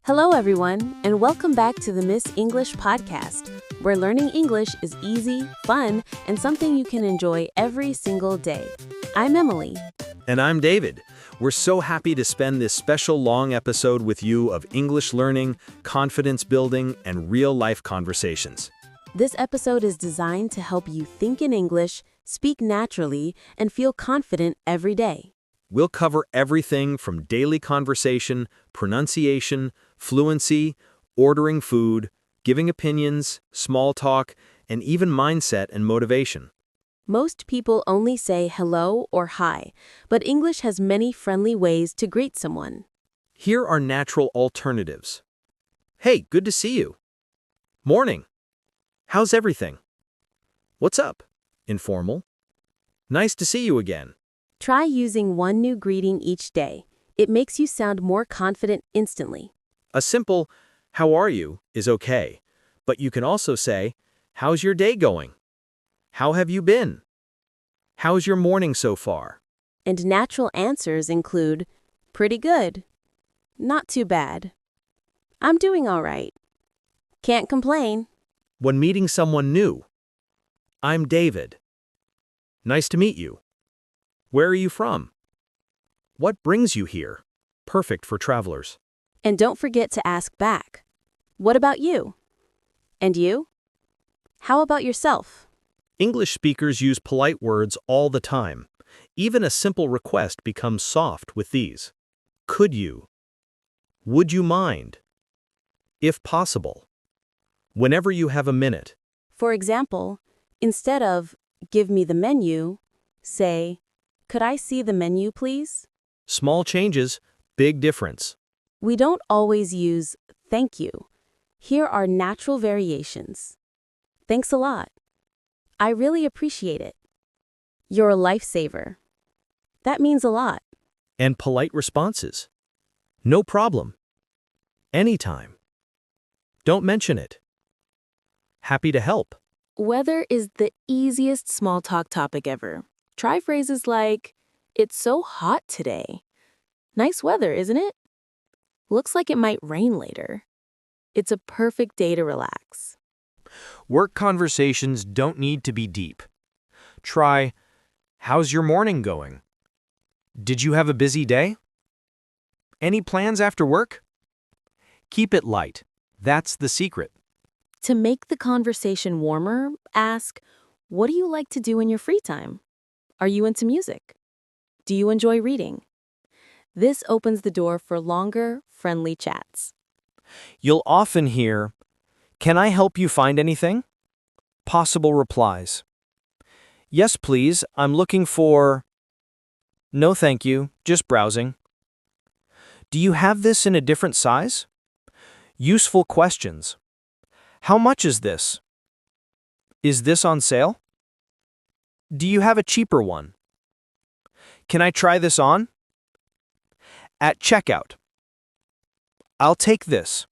Hello, everyone, and welcome back to the Miss English podcast, where learning English is easy, fun, and something you can enjoy every single day. I'm Emily. And I'm David. We're so happy to spend this special long episode with you of English learning, confidence building, and real-life conversations. This episode is designed to help you think in English, speak naturally, and feel confident every day. We'll cover everything from daily conversation, pronunciation, fluency, ordering food, giving opinions, small talk, and even mindset and motivation. Most people only say hello or hi, but English has many friendly ways to greet someone. Here are natural alternatives. Hey, good to see you. Morning. How's everything? What's up? Informal. Nice to see you again. Try using one new greeting each day. It makes you sound more confident instantly. A simple, how are you, is okay, but you can also say, how's your day going? How have you been? How's your morning so far? And natural answers include, pretty good, not too bad, I'm doing all right, can't complain. When meeting someone new, I'm David. Nice to meet you. Where are you from? What brings you here? Perfect for travelers. And don't forget to ask back, what about you? And you? How about yourself? English speakers use polite words all the time. Even a simple request becomes soft with these. Could you? Would you mind? If possible. Whenever you have a minute. For example, instead of, give me the menu, say, could I see the menu, please? Small changes, big difference. We don't always use thank you. Here are natural variations. Thanks a lot. I really appreciate it. You're a lifesaver. That means a lot. And polite responses. No problem. Anytime. Don't mention it. Happy to help. Weather is the easiest small talk topic ever. Try phrases like, it's so hot today. Nice weather, isn't it? Looks like it might rain later. It's a perfect day to relax. Work conversations don't need to be deep. Try, how's your morning going? Did you have a busy day? Any plans after work? Keep it light. That's the secret. To make the conversation warmer, ask, what do you like to do in your free time? Are you into music? Do you enjoy reading? This opens the door for longer, friendly chats. You'll often hear, can I help you find anything? Possible replies. Yes, please, I'm looking for... No, thank you, just browsing. Do you have this in a different size? Useful questions. How much is this? Is this on sale? Do you have a cheaper one? Can I try this on? At checkout. I'll take this.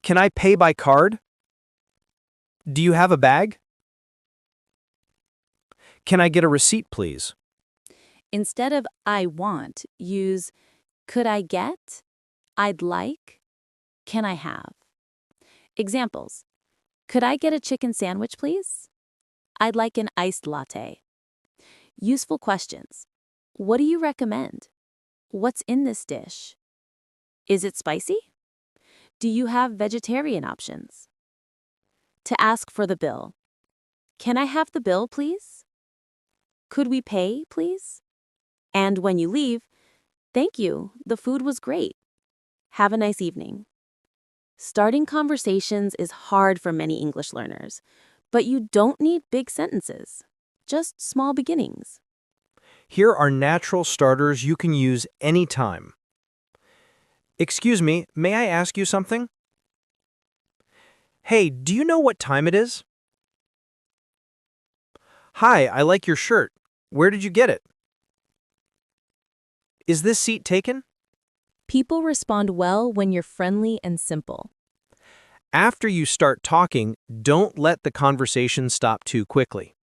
Can I pay by card? Do you have a bag? Can I get a receipt, please? Instead of I want, use could I get, I'd like, can I have. Examples. Could I get a chicken sandwich, please? I'd like an iced latte. Useful questions. What do you recommend? What's in this dish? Is it spicy? Do you have vegetarian options? To ask for the bill. Can I have the bill, please? Could we pay, please? And when you leave, thank you, the food was great. Have a nice evening. Starting conversations is hard for many English learners, but you don't need big sentences, just small beginnings. Here are natural starters you can use anytime. Excuse me, may I ask you something? Hey, do you know what time it is? Hi, I like your shirt. Where did you get it? Is this seat taken? People respond well when you're friendly and simple. After you start talking, don't let the conversation stop too quickly.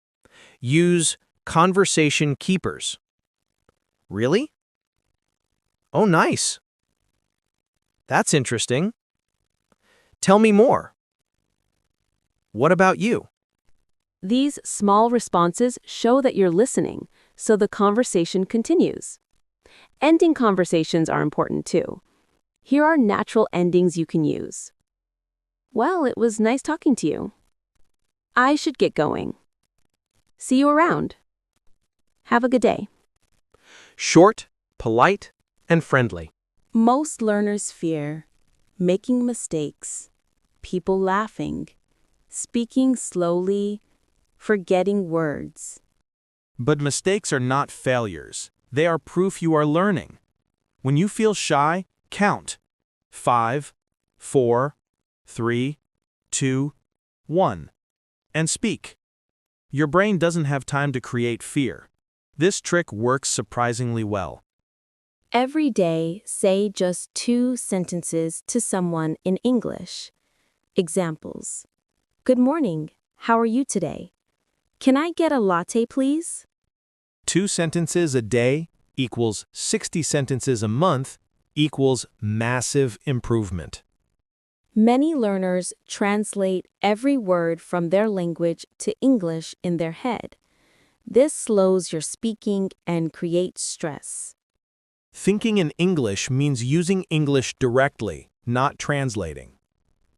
Use conversation keepers. Really? Oh, nice. That's interesting. Tell me more. What about you? These small responses show that you're listening, so the conversation continues. Ending conversations are important too. Here are natural endings you can use. Well, it was nice talking to you. I should get going. See you around. Have a good day. Short, polite, and friendly. Most learners fear making mistakes, people laughing, speaking slowly, forgetting words. But mistakes are not failures. They are proof you are learning. When you feel shy, count. 5, 4, 3, 2, 1. And speak. Your brain doesn't have time to create fear. This trick works surprisingly well. Every day, say just 2 sentences to someone in English. Examples. Good morning. How are you today? Can I get a latte, please? 2 sentences a day equals 60 sentences a month equals massive improvement. Many learners translate every word from their language to English in their head. This slows your speaking and creates stress. Thinking in English means using English directly, not translating.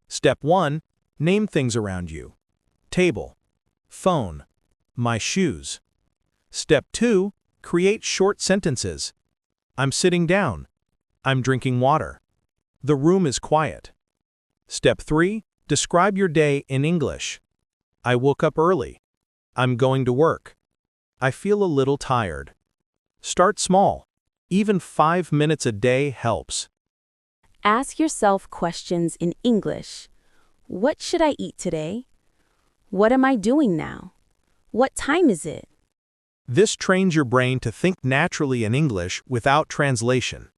Step 1. Name things around you. Table, phone, my shoes. Step 2. Create short sentences. I'm sitting down. I'm drinking water. The room is quiet. Step 3. Describe your day in English. I woke up early. I'm going to work. I feel a little tired. Start small. Even 5 minutes a day helps. Ask yourself questions in English. What should I eat today? What am I doing now? What time is it? This trains your brain to think naturally in English without translation.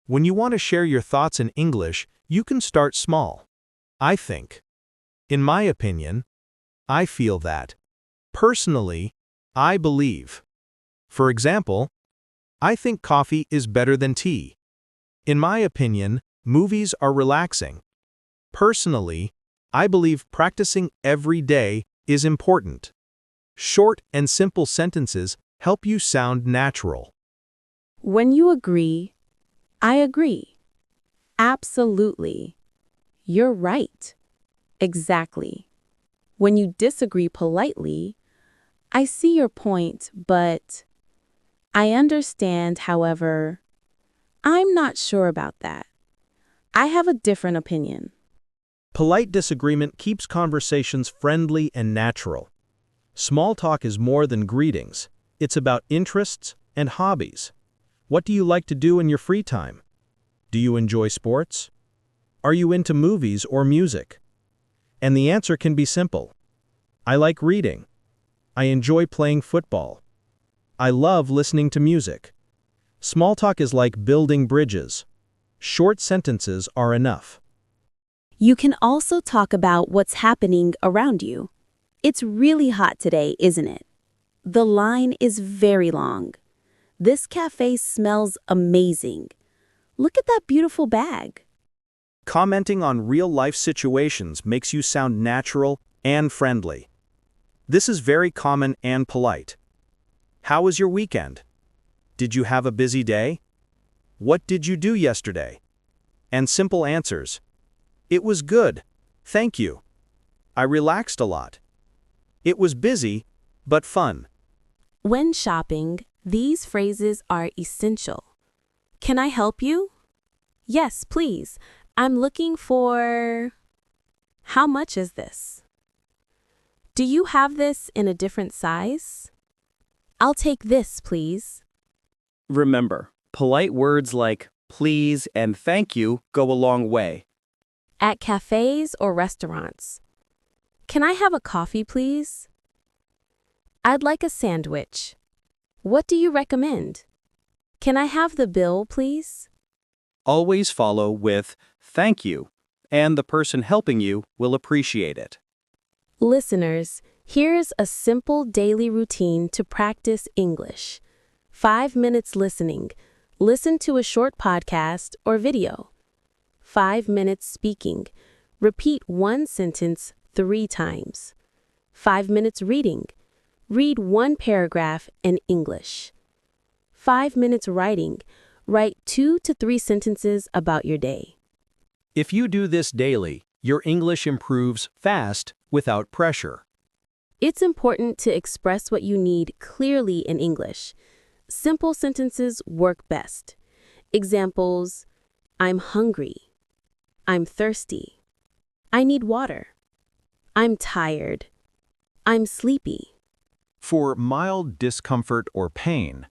When you want to share your thoughts in English, you can start small. I think. In my opinion. I feel that. Personally, I believe. For example, I think coffee is better than tea. In my opinion, movies are relaxing. Personally, I believe practicing every day is important. Short and simple sentences help you sound natural. When you agree, I agree. Absolutely. You're right. Exactly. When you disagree politely, I see your point, but I understand, however, I'm not sure about that. I have a different opinion. Polite disagreement keeps conversations friendly and natural. Small talk is more than greetings. It's about interests and hobbies. What do you like to do in your free time? Do you enjoy sports? Are you into movies or music? And the answer can be simple. I like reading. I enjoy playing football. I love listening to music. Small talk is like building bridges. Short sentences are enough. You can also talk about what's happening around you. It's really hot today, isn't it? The line is very long. This cafe smells amazing. Look at that beautiful bag. Commenting on real-life situations makes you sound natural and friendly. This is very common and polite. How was your weekend? Did you have a busy day? What did you do yesterday? And simple answers. It was good. Thank you. I relaxed a lot. It was busy, but fun. When shopping, these phrases are essential. Can I help you? Yes, please. I'm looking for... How much is this? Do you have this in a different size? I'll take this, please. Remember, polite words like please and thank you go a long way. At cafes or restaurants. Can I have a coffee, please? I'd like a sandwich. What do you recommend? Can I have the bill, please? Always follow with thank you, and the person helping you will appreciate it. Listeners, here's a simple daily routine to practice English. 5 minutes listening. Listen to a short podcast or video. 5 minutes speaking. Repeat one sentence 3 times. 5 minutes reading. Read one paragraph in English. 5 minutes writing. Write 2 to 3 sentences about your day. If you do this daily, your English improves fast without pressure. It's important to express what you need clearly in English. Simple sentences work best. Examples: I'm hungry. I'm thirsty. I need water. I'm tired. I'm sleepy. For mild discomfort or pain,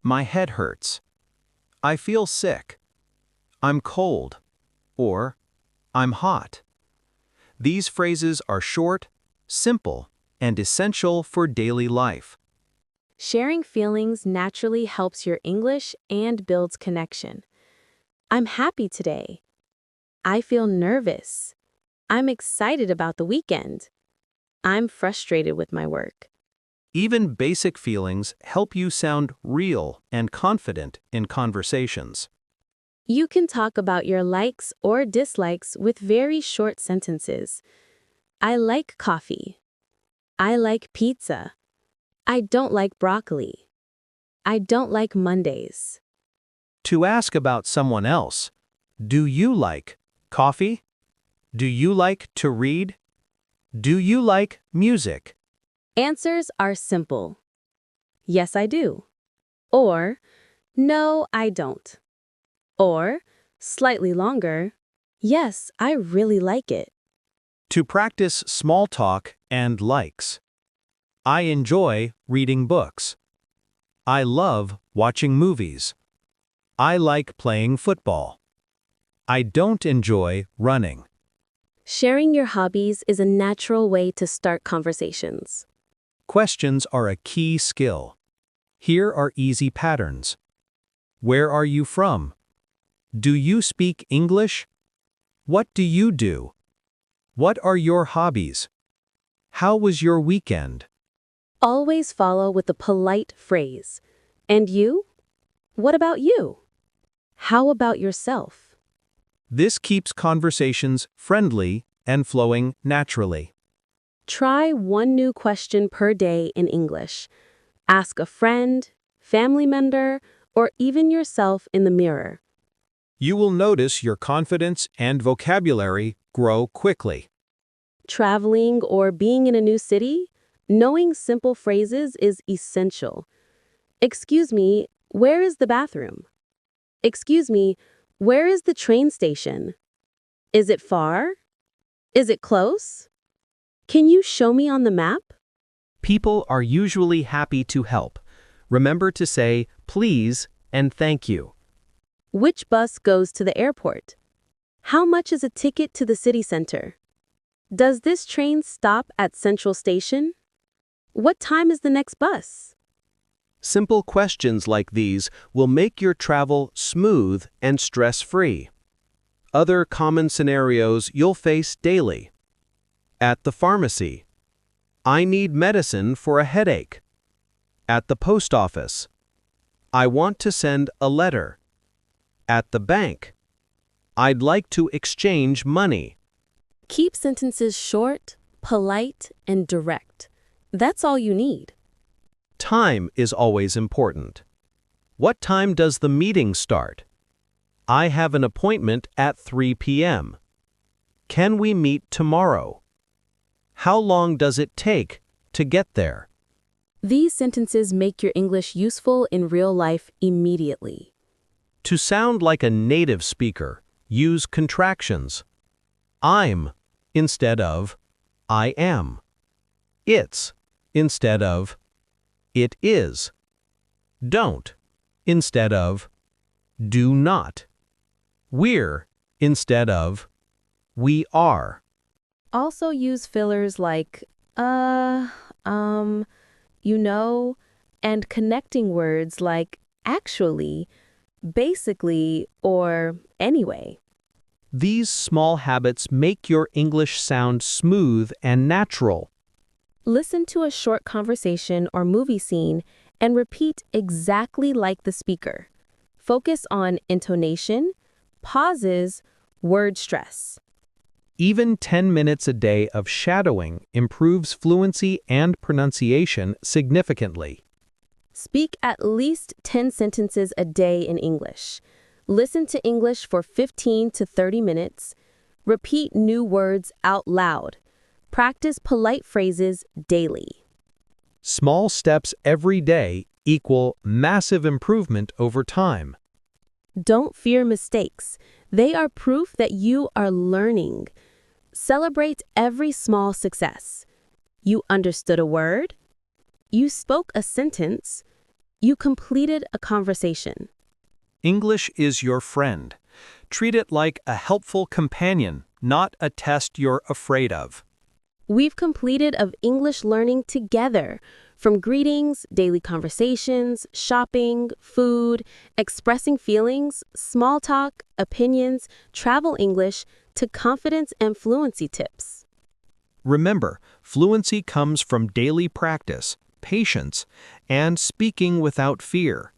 my head hurts. I feel sick. I'm cold. Or, I'm hot. These phrases are short, simple, and essential for daily life. Sharing feelings naturally helps your English and builds connection. I'm happy today. I feel nervous. I'm excited about the weekend. I'm frustrated with my work. Even basic feelings help you sound real and confident in conversations. You can talk about your likes or dislikes with very short sentences. I like coffee. I like pizza. I don't like broccoli. I don't like Mondays. To ask about someone else, do you like coffee? Do you like to read? Do you like music? Answers are simple. Yes, I do. Or, no, I don't. Or, slightly longer, yes, I really like it. To practice small talk and likes. I enjoy reading books. I love watching movies. I like playing football. I don't enjoy running. Sharing your hobbies is a natural way to start conversations. Questions are a key skill. Here are easy patterns. Where are you from? Do you speak English? What do you do? What are your hobbies? How was your weekend? Always follow with a polite phrase. And you? What about you? How about yourself? This keeps conversations friendly and flowing naturally. Try one new question per day in English. Ask a friend, family member, or even yourself in the mirror. You will notice your confidence and vocabulary grow quickly. Traveling or being in a new city? Knowing simple phrases is essential. Excuse me, where is the bathroom? Excuse me, where is the train station? Is it far? Is it close? Can you show me on the map? People are usually happy to help. Remember to say please and thank you. Which bus goes to the airport? How much is a ticket to the city center? Does this train stop at Central Station? What time is the next bus? Simple questions like these will make your travel smooth and stress-free. Other common scenarios you'll face daily. At the pharmacy. I need medicine for a headache. At the post office. I want to send a letter. At the bank. I'd like to exchange money. Keep sentences short, polite, and direct. That's all you need. Time is always important. What time does the meeting start? I have an appointment at 3 p.m. Can we meet tomorrow? How long does it take to get there? These sentences make your English useful in real life immediately. To sound like a native speaker, use contractions. I'm instead of I am. It's instead of it is. Don't instead of do not. We're instead of we are. Also use fillers like and connecting words like actually, basically, or anyway. These small habits make your English sound smooth and natural. Listen to a short conversation or movie scene and repeat exactly like the speaker. Focus on intonation, pauses, Word stress. Even 10 minutes a day of shadowing improves fluency and pronunciation significantly. Speak at least 10 sentences a day in English. Listen to English for 15 to 30 minutes. Repeat new words out loud. Practice polite phrases daily. Small steps every day equal massive improvement over time. Don't fear mistakes. They are proof that you are learning. Celebrate every small success. You understood a word. You spoke a sentence. You completed a conversation. English is your friend. Treat it like a helpful companion, not a test you're afraid of. We've completed of English learning together, from greetings, daily conversations, shopping, food, expressing feelings, small talk, opinions, travel English, to confidence and fluency tips. Remember, fluency comes from daily practice, patience, and speaking without fear.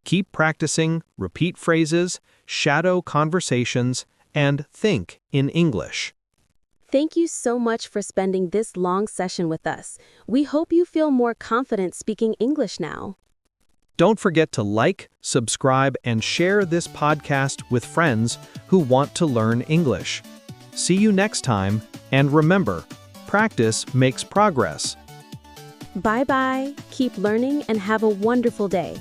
Keep practicing, repeat phrases, shadow conversations, and think in English. Thank you so much for spending this long session with us. We hope you feel more confident speaking English now. Don't forget to like, subscribe, and share this podcast with friends who want to learn English. See you next time, and remember, practice makes progress. Bye-bye. Keep learning and have a wonderful day.